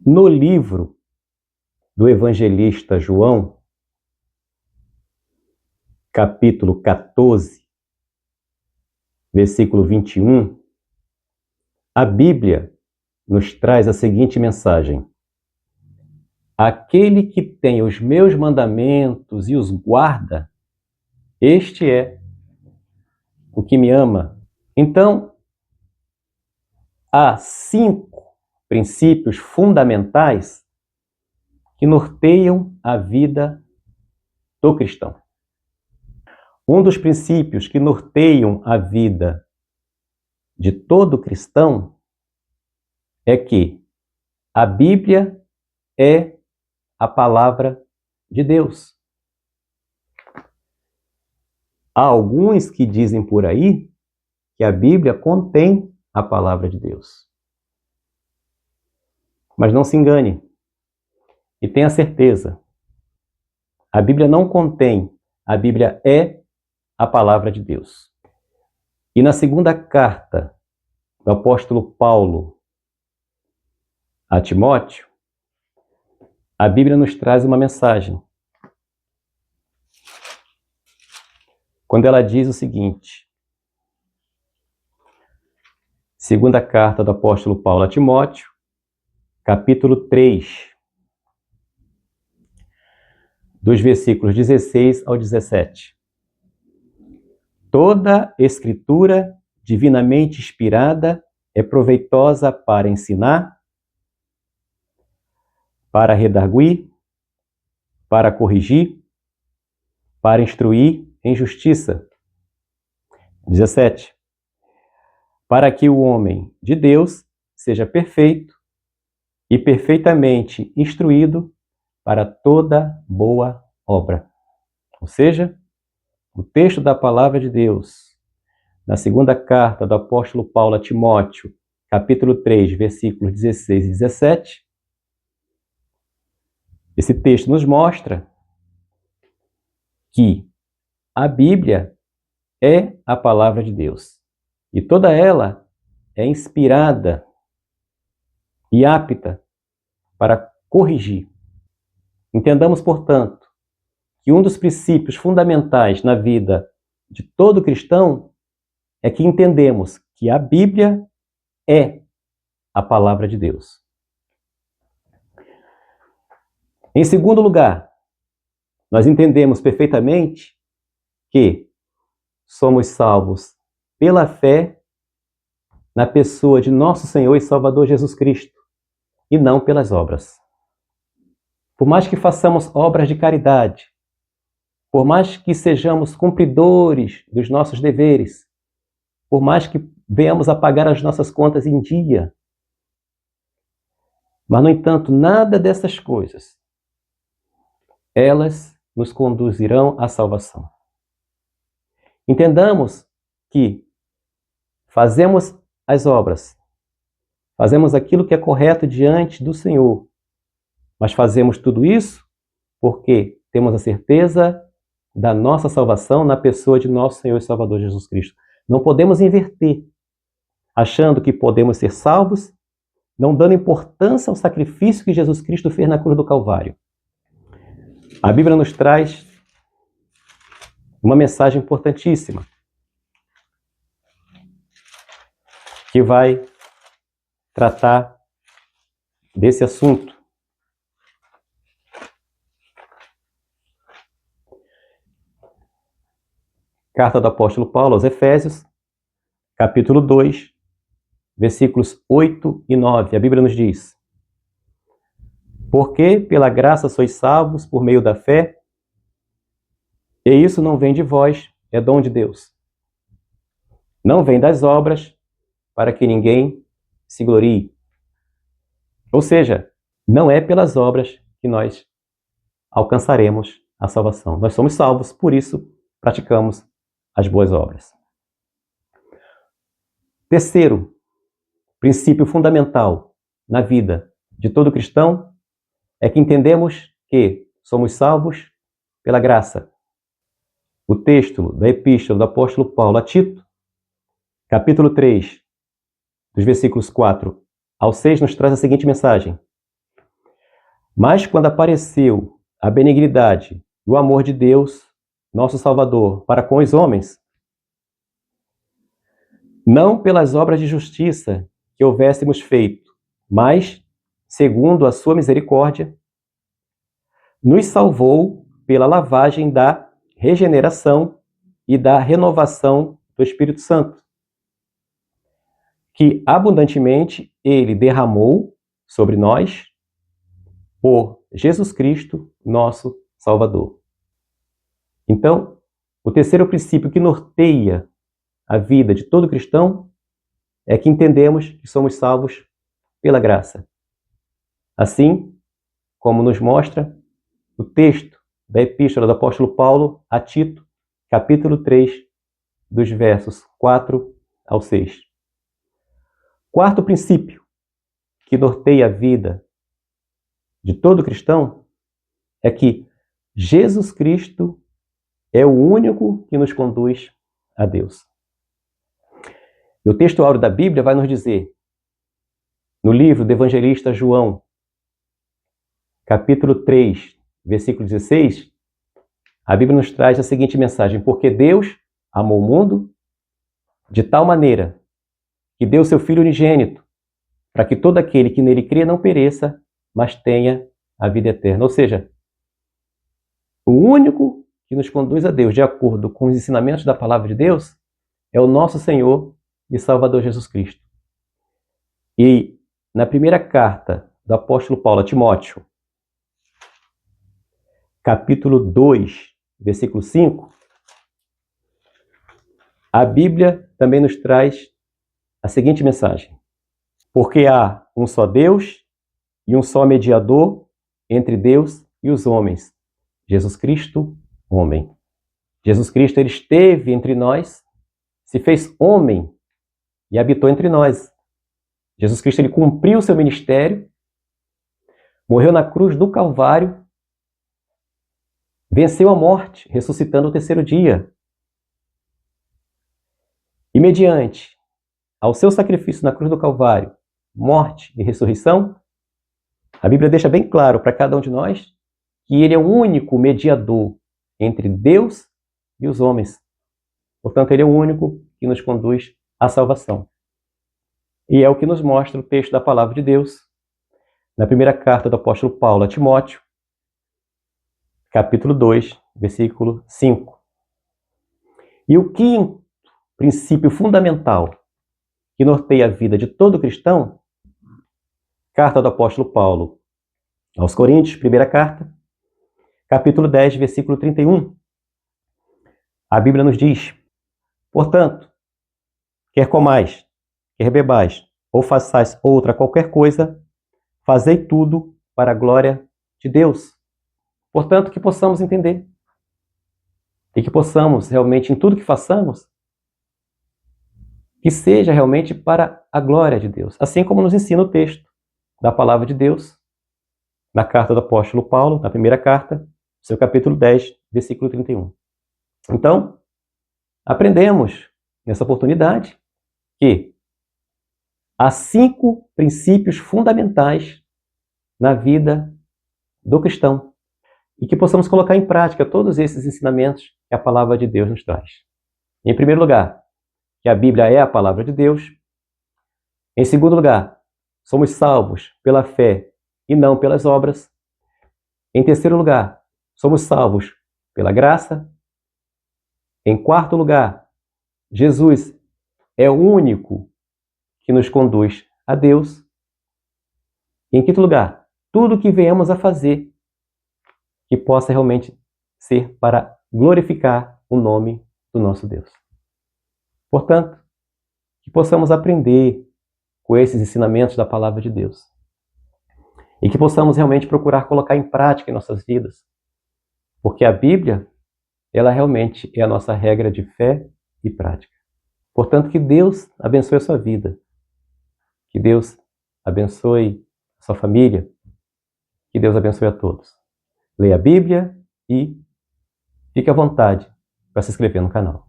No livro do evangelista João, capítulo 14, versículo 21, a Bíblia nos traz a seguinte mensagem: aquele que tem os meus mandamentos e os guarda, este é o que me ama. Então, há 5 princípios fundamentais que norteiam a vida do cristão. Um dos princípios que norteiam a vida de todo cristão é que a Bíblia é a palavra de Deus. Há alguns que dizem por aí que a Bíblia contém a palavra de Deus. Mas não se engane e tenha certeza, a Bíblia não contém, a Bíblia é a palavra de Deus. E na segunda carta do apóstolo Paulo a Timóteo, a Bíblia nos traz uma mensagem. Quando ela diz o seguinte, segunda carta do apóstolo Paulo a Timóteo, capítulo 3, dos versículos 16 ao 17. Toda escritura divinamente inspirada é proveitosa para ensinar, para redarguir, para corrigir, para instruir em justiça. 17. Para que o homem de Deus seja perfeito e perfeitamente instruído para toda boa obra. Ou seja, o texto da palavra de Deus, na segunda carta do apóstolo Paulo a Timóteo, capítulo 3, versículos 16 e 17, esse texto nos mostra que a Bíblia é a palavra de Deus e toda ela é inspirada e apta para corrigir. Entendamos, portanto, que um dos princípios fundamentais na vida de todo cristão é que entendemos que a Bíblia é a palavra de Deus. Em segundo lugar, nós entendemos perfeitamente que somos salvos pela fé na pessoa de nosso Senhor e Salvador Jesus Cristo, e não pelas obras. Por mais que façamos obras de caridade, por mais que sejamos cumpridores dos nossos deveres, por mais que venhamos a pagar as nossas contas em dia, mas, no entanto, nada dessas coisas, elas nos conduzirão à salvação. Entendamos que fazemos as obras, fazemos aquilo que é correto diante do Senhor, mas fazemos tudo isso porque temos a certeza da nossa salvação na pessoa de nosso Senhor e Salvador Jesus Cristo. Não podemos inverter, achando que podemos ser salvos, não dando importância ao sacrifício que Jesus Cristo fez na cruz do Calvário. A Bíblia nos traz uma mensagem importantíssima que vai tratar desse assunto. Carta do apóstolo Paulo aos Efésios, capítulo 2, versículos 8 e 9. A Bíblia nos diz: porque pela graça sois salvos por meio da fé, e isso não vem de vós, é dom de Deus. Não vem das obras, para que ninguém se glorie. Ou seja, não é pelas obras que nós alcançaremos a salvação. Nós somos salvos, por isso praticamos as boas obras. Terceiro princípio fundamental na vida de todo cristão é que entendemos que somos salvos pela graça. O texto da epístola do apóstolo Paulo a Tito, capítulo 3, dos versículos 4 ao 6, nos traz a seguinte mensagem: Mas quando apareceu a benignidade e o amor de Deus, nosso Salvador, para com os homens, não pelas obras de justiça que houvéssemos feito, mas, segundo a sua misericórdia, nos salvou pela lavagem da regeneração e da renovação do Espírito Santo, que abundantemente ele derramou sobre nós por Jesus Cristo, nosso Salvador. Então, o terceiro princípio que norteia a vida de todo cristão é que entendemos que somos salvos pela graça. Assim como nos mostra o texto da Epístola do Apóstolo Paulo a Tito, capítulo 3, dos versos 4 ao 6. Quarto princípio que norteia a vida de todo cristão é que Jesus Cristo é o único que nos conduz a Deus. E o texto áureo da Bíblia vai nos dizer, no livro do evangelista João, capítulo 3, versículo 16, a Bíblia nos traz a seguinte mensagem: porque Deus amou o mundo de tal maneira que deu seu Filho unigênito, para que todo aquele que nele crê não pereça, mas tenha a vida eterna. Ou seja, o único que nos conduz a Deus, de acordo com os ensinamentos da palavra de Deus, é o nosso Senhor e Salvador Jesus Cristo. E na primeira carta do apóstolo Paulo a Timóteo, capítulo 2, versículo 5, a Bíblia também nos traz a seguinte mensagem: porque há um só Deus e um só mediador entre Deus e os homens, Jesus Cristo, homem. Jesus Cristo, ele esteve entre nós, se fez homem e habitou entre nós. Jesus Cristo, ele cumpriu o seu ministério, morreu na cruz do Calvário, venceu a morte, ressuscitando no terceiro dia. E mediante ao seu sacrifício na cruz do Calvário, morte e ressurreição, a Bíblia deixa bem claro para cada um de nós que ele é o único mediador entre Deus e os homens. Portanto, ele é o único que nos conduz à salvação. E é o que nos mostra o texto da palavra de Deus, na primeira carta do apóstolo Paulo a Timóteo, capítulo 2, versículo 5. E o quinto princípio fundamental que norteia a vida de todo cristão, carta do apóstolo Paulo aos Coríntios, primeira carta, capítulo 10, versículo 31. A Bíblia nos diz: portanto, quer comais, quer bebais, ou façais outra qualquer coisa, fazei tudo para a glória de Deus. Portanto, que possamos entender e que possamos realmente, em tudo que façamos, que seja realmente para a glória de Deus. Assim como nos ensina o texto da palavra de Deus, na carta do apóstolo Paulo, na primeira carta, seu capítulo 10, versículo 31. Então, aprendemos nessa oportunidade que há 5 princípios fundamentais na vida do cristão e que possamos colocar em prática todos esses ensinamentos que a palavra de Deus nos traz. Em primeiro lugar, que a Bíblia é a palavra de Deus. Em segundo lugar, somos salvos pela fé e não pelas obras. Em terceiro lugar, somos salvos pela graça. Em quarto lugar, Jesus é o único que nos conduz a Deus. Em quinto lugar, tudo que venhamos a fazer que possa realmente ser para glorificar o nome do nosso Deus. Portanto, que possamos aprender com esses ensinamentos da palavra de Deus e que possamos realmente procurar colocar em prática em nossas vidas, porque a Bíblia, ela realmente é a nossa regra de fé e prática. Portanto, que Deus abençoe a sua vida, que Deus abençoe a sua família, que Deus abençoe a todos. Leia a Bíblia e fique à vontade para se inscrever no canal.